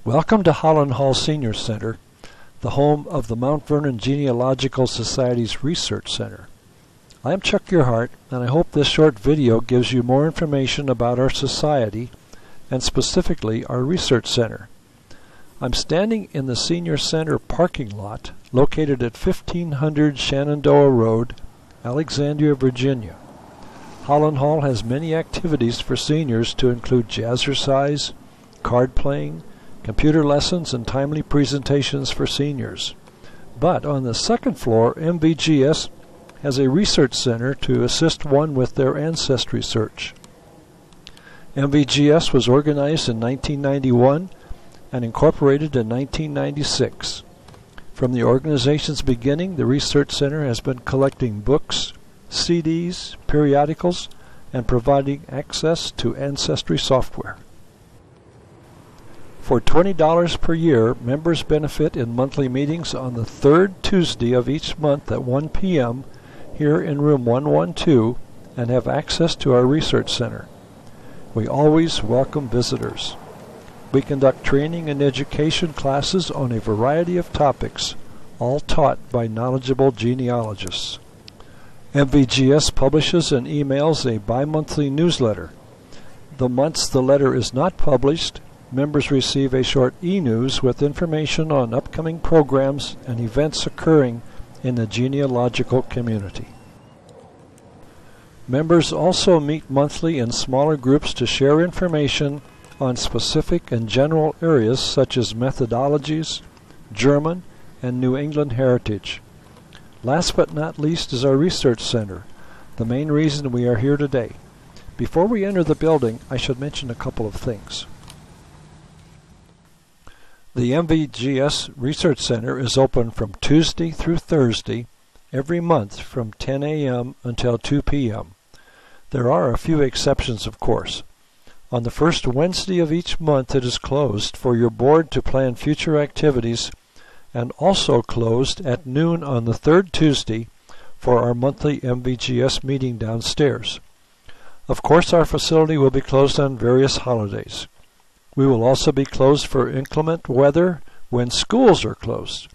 Welcome to Holland Hall Senior Center, the home of the Mount Vernon Genealogical Society's Research Center. I'm Chuck Gearhart, and I hope this short video gives you more information about our society, and specifically our Research Center. I'm standing in the Senior Center parking lot located at 1500 Shenandoah Road, Alexandria, Virginia. Holland Hall has many activities for seniors to include jazzercise, card playing, computer lessons, and timely presentations for seniors. But on the second floor, MVGS has a research center to assist one with their ancestry search. MVGS was organized in 1991 and incorporated in 1996. From the organization's beginning, the Research Center has been collecting books, CDs, periodicals, and providing access to ancestry software. For $20 per year, members benefit in monthly meetings on the third Tuesday of each month at 1 p.m. here in room 112 and have access to our Research Center. We always welcome visitors. We conduct training and education classes on a variety of topics, all taught by knowledgeable genealogists. MVGS publishes and emails a bi-monthly newsletter. The months the letter is not published, members receive a short e-news with information on upcoming programs and events occurring in the genealogical community. Members also meet monthly in smaller groups to share information on specific and general areas such as methodologies, German, and New England heritage. Last but not least is our Research Center, the main reason we are here today. Before we enter the building, I should mention a couple of things. The MVGS Research Center is open from Tuesday through Thursday every month from 10 a.m. until 2 p.m. There are a few exceptions, of course. On the first Wednesday of each month it is closed for your board to plan future activities, and also closed at noon on the third Tuesday for our monthly MVGS meeting downstairs. Of course, our facility will be closed on various holidays. We will also be closed for inclement weather when schools are closed.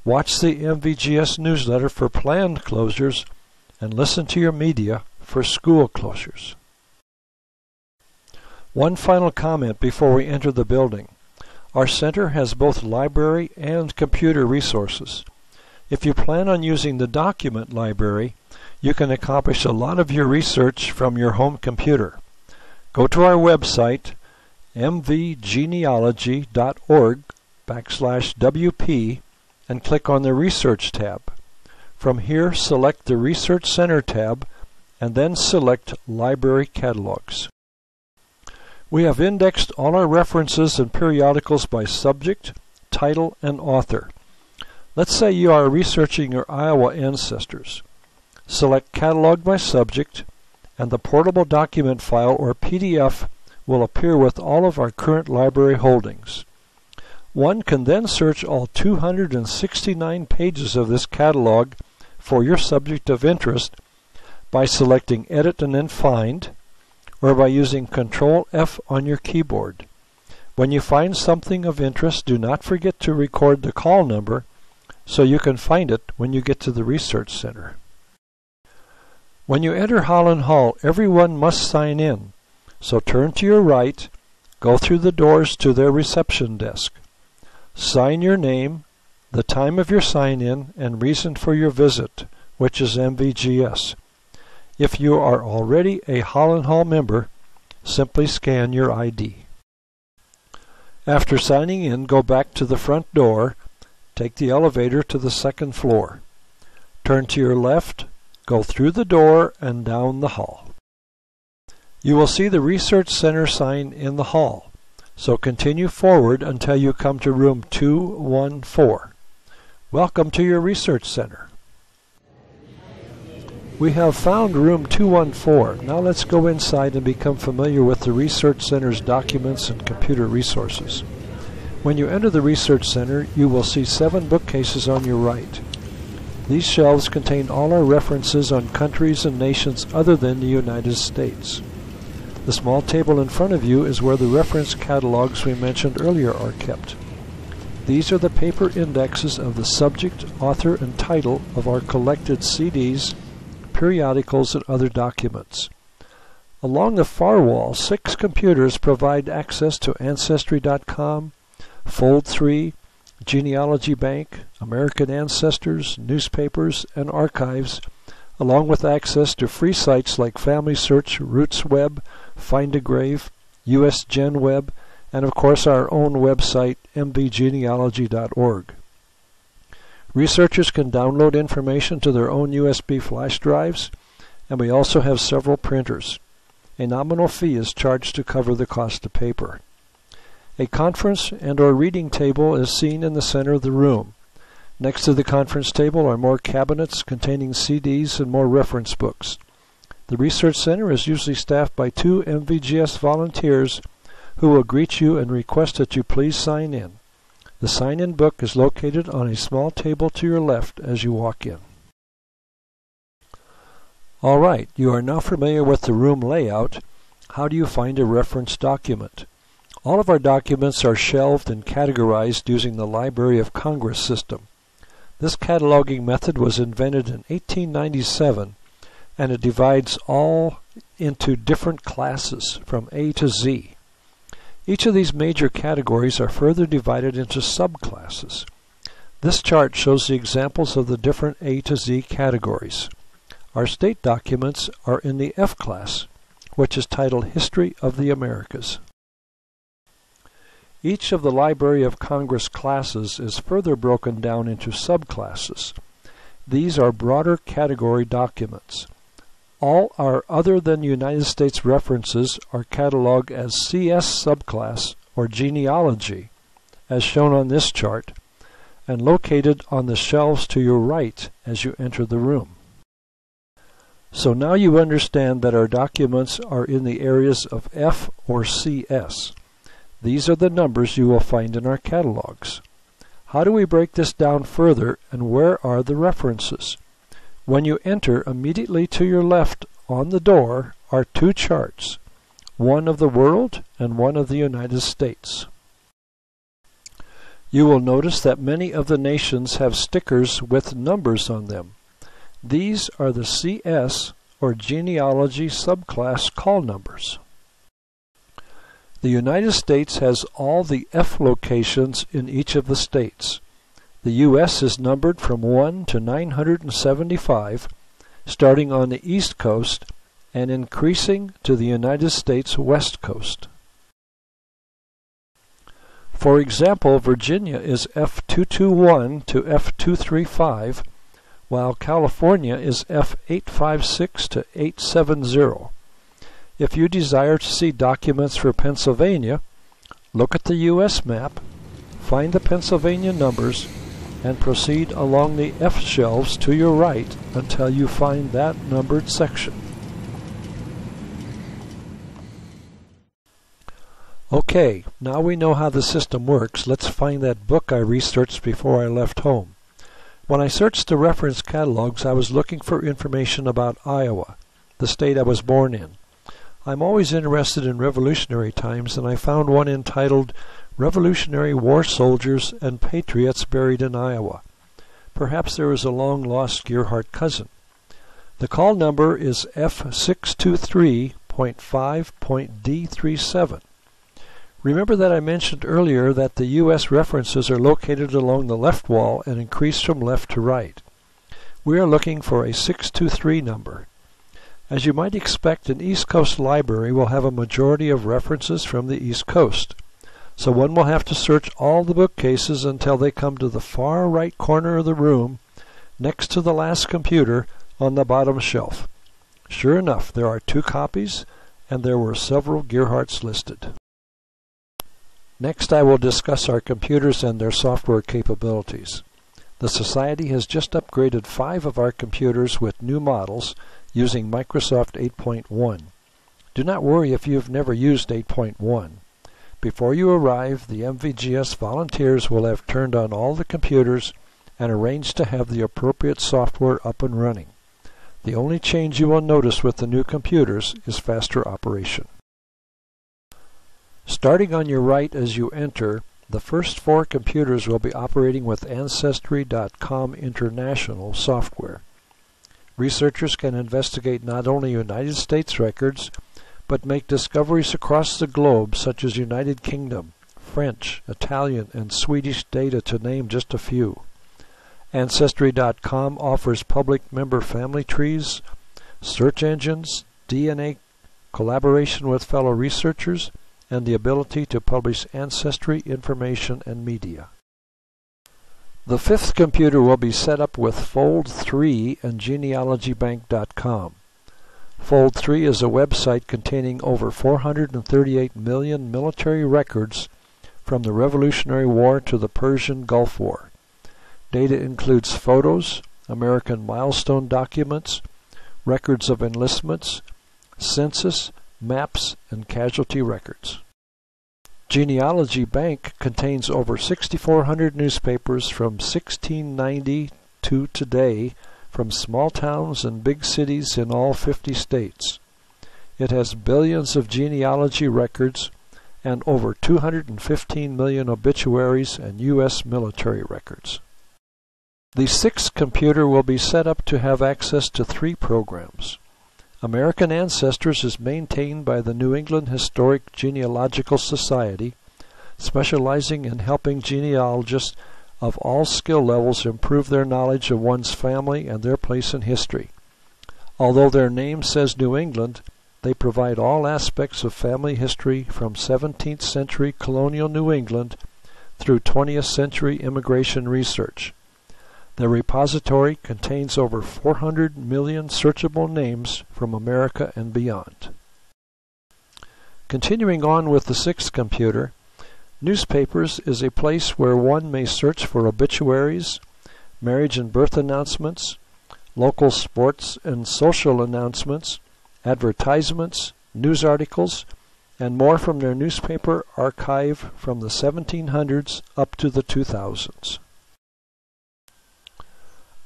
Watch the MVGS newsletter for planned closures and listen to your media for school closures. One final comment before we enter the building. Our center has both library and computer resources. If you plan on using the document library, you can accomplish a lot of your research from your home computer. Go to our website, mvgenealogy.org/WP, and click on the Research tab. From here, select the Research Center tab and then select Library Catalogs. We have indexed all our references and periodicals by subject, title, and author. Let's say you are researching your Iowa ancestors. Select Catalog by Subject, and the portable document file or PDF will appear with all of our current library holdings. One can then search all 269 pages of this catalog for your subject of interest by selecting Edit and then Find, or by using Control-F on your keyboard. When you find something of interest, do not forget to record the call number so you can find it when you get to the Research Center. When you enter Holland Hall, everyone must sign in. So turn to your right, go through the doors to their reception desk. Sign your name, the time of your sign-in, and reason for your visit, which is MVGS. If you are already a Holland Hall member, simply scan your ID. After signing in, go back to the front door, take the elevator to the second floor. Turn to your left, go through the door and down the hall. You will see the Research Center sign in the hall, so continue forward until you come to room 214. Welcome to your Research Center. We have found room 214. Now let's go inside and become familiar with the Research Center's documents and computer resources. When you enter the Research Center, you will see 7 bookcases on your right. These shelves contain all our references on countries and nations other than the United States. The small table in front of you is where the reference catalogs we mentioned earlier are kept. These are the paper indexes of the subject, author, and title of our collected CDs, periodicals, and other documents. Along the far wall, 6 computers provide access to Ancestry.com, Fold3, Genealogy Bank, American Ancestors, newspapers, and archives, along with access to free sites like Family Search, RootsWeb, Find a Grave, US Gen Web, and of course our own website, MVGenealogy.org. Researchers can download information to their own USB flash drives, and we also have several printers. A nominal fee is charged to cover the cost of paper. A conference and/or reading table is seen in the center of the room. Next to the conference table are more cabinets containing CDs and more reference books. The Research Center is usually staffed by 2 MVGS volunteers who will greet you and request that you please sign in. The sign-in book is located on a small table to your left as you walk in. All right, you are now familiar with the room layout. How do you find a reference document? All of our documents are shelved and categorized using the Library of Congress system. This cataloging method was invented in 1897, and it divides all into different classes from A to Z. Each of these major categories are further divided into subclasses. This chart shows the examples of the different A to Z categories. Our state documents are in the F class, which is titled History of the Americas. Each of the Library of Congress classes is further broken down into subclasses. These are broader category documents. All our other than United States references are cataloged as CS subclass or genealogy, as shown on this chart, and located on the shelves to your right as you enter the room. So now you understand that our documents are in the areas of F or CS. These are the numbers you will find in our catalogs. How do we break this down further, and where are the references? When you enter, immediately to your left on the door are 2 charts, one of the world and one of the United States. You will notice that many of the nations have stickers with numbers on them. These are the CS or genealogy subclass call numbers. The United States has all the F locations in each of the states. The U.S. is numbered from 1 to 975, starting on the East Coast and increasing to the United States West Coast. For example, Virginia is F221 to F235, while California is F856 to 870. If you desire to see documents for Pennsylvania, look at the U.S. map, find the Pennsylvania numbers, and proceed along the F shelves to your right until you find that numbered section. Okay, now we know how the system works. Let's find that book I researched before I left home. When I searched the reference catalogs, I was looking for information about Iowa, the state I was born in. I'm always interested in revolutionary times, and I found one entitled Revolutionary War Soldiers and Patriots Buried in Iowa. Perhaps there is a long-lost Gearhart cousin. The call number is F623.5.D37. Remember that I mentioned earlier that the U.S. references are located along the left wall and increase from left to right. We are looking for a 623 number. As you might expect, an East Coast library will have a majority of references from the East Coast. So one will have to search all the bookcases until they come to the far right corner of the room, next to the last computer on the bottom shelf. Sure enough, there are 2 copies, and there were several Gearharts listed. Next, I will discuss our computers and their software capabilities. The Society has just upgraded 5 of our computers with new models using Microsoft 8.1. Do not worry if you have never used 8.1. Before you arrive, the MVGS volunteers will have turned on all the computers and arranged to have the appropriate software up and running. The only change you will notice with the new computers is faster operation. Starting on your right as you enter, the first 4 computers will be operating with Ancestry.com International software. Researchers can investigate not only United States records, but make discoveries across the globe such as United Kingdom, French, Italian, and Swedish data, to name just a few. Ancestry.com offers public member family trees, search engines, DNA collaboration with fellow researchers, and the ability to publish ancestry information and media. The 5th computer will be set up with Fold3 and genealogybank.com. Fold3 is a website containing over 438 million military records from the Revolutionary War to the Persian Gulf War. Data includes photos, American milestone documents, records of enlistments, census, maps, and casualty records. Genealogy Bank contains over 6,400 newspapers from 1690 to today from small towns and big cities in all 50 states. It has billions of genealogy records and over 215 million obituaries and U.S. military records. The 6th computer will be set up to have access to 3 programs. American Ancestors is maintained by the New England Historic Genealogical Society, specializing in helping genealogists of all skill levels improve their knowledge of one's family and their place in history. Although their name says New England, they provide all aspects of family history from 17th century colonial New England through 20th century immigration research. The repository contains over 400 million searchable names from America and beyond. Continuing on with the 6th computer, Newspapers is a place where one may search for obituaries, marriage and birth announcements, local sports and social announcements, advertisements, news articles, and more from their newspaper archive from the 1700s up to the 2000s.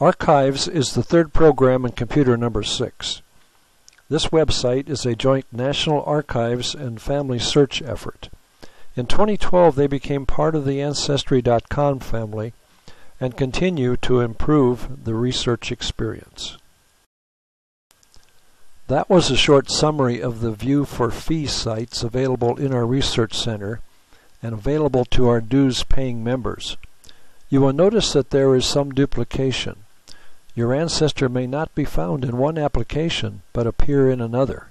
Archives is the 3rd program in computer number 6. This website is a joint National Archives and Family Search effort. In 2012, they became part of the Ancestry.com family and continue to improve the research experience. That was a short summary of the View for Fee sites available in our Research Center and available to our dues-paying members. You will notice that there is some duplication. Your ancestor may not be found in one application, but appear in another.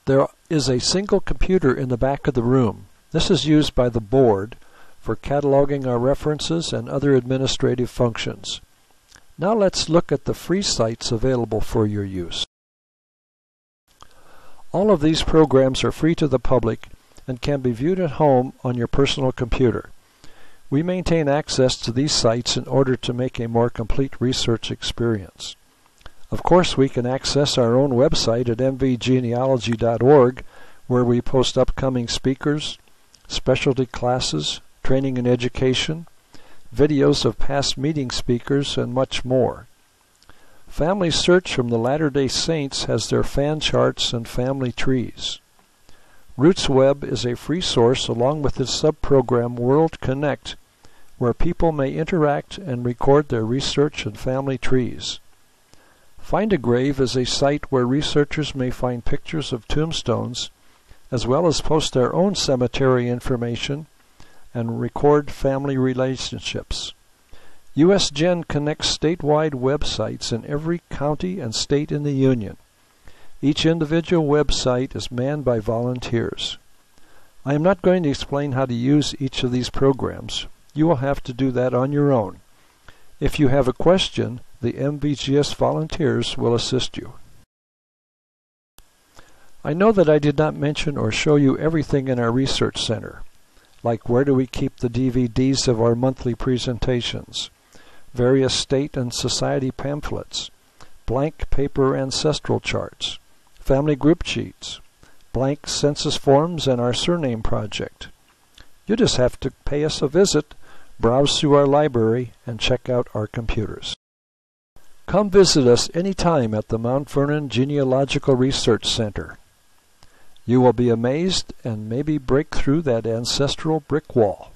There is a single computer in the back of the room. This is used by the board for cataloging our references and other administrative functions. Now let's look at the free sites available for your use. All of these programs are free to the public and can be viewed at home on your personal computer. We maintain access to these sites in order to make a more complete research experience. Of course, we can access our own website at mvgenealogy.org, where we post upcoming speakers, specialty classes, training and education, videos of past meeting speakers, and much more. Family Search from the Latter-day Saints has their fan charts and family trees. RootsWeb is a free source along with its subprogram World Connect, where people may interact and record their research and family trees. Find a Grave is a site where researchers may find pictures of tombstones, as well as post their own cemetery information and record family relationships. USGen connects statewide websites in every county and state in the Union. Each individual website is manned by volunteers. I am not going to explain how to use each of these programs. You will have to do that on your own. If you have a question, the MVGS volunteers will assist you. I know that I did not mention or show you everything in our Research Center, like where do we keep the DVDs of our monthly presentations, various state and society pamphlets, blank paper ancestral charts, family group sheets, blank census forms, and our surname project. You just have to pay us a visit, browse through our library, and check out our computers. Come visit us anytime at the Mount Vernon Genealogical Research Center. You will be amazed and maybe break through that ancestral brick wall.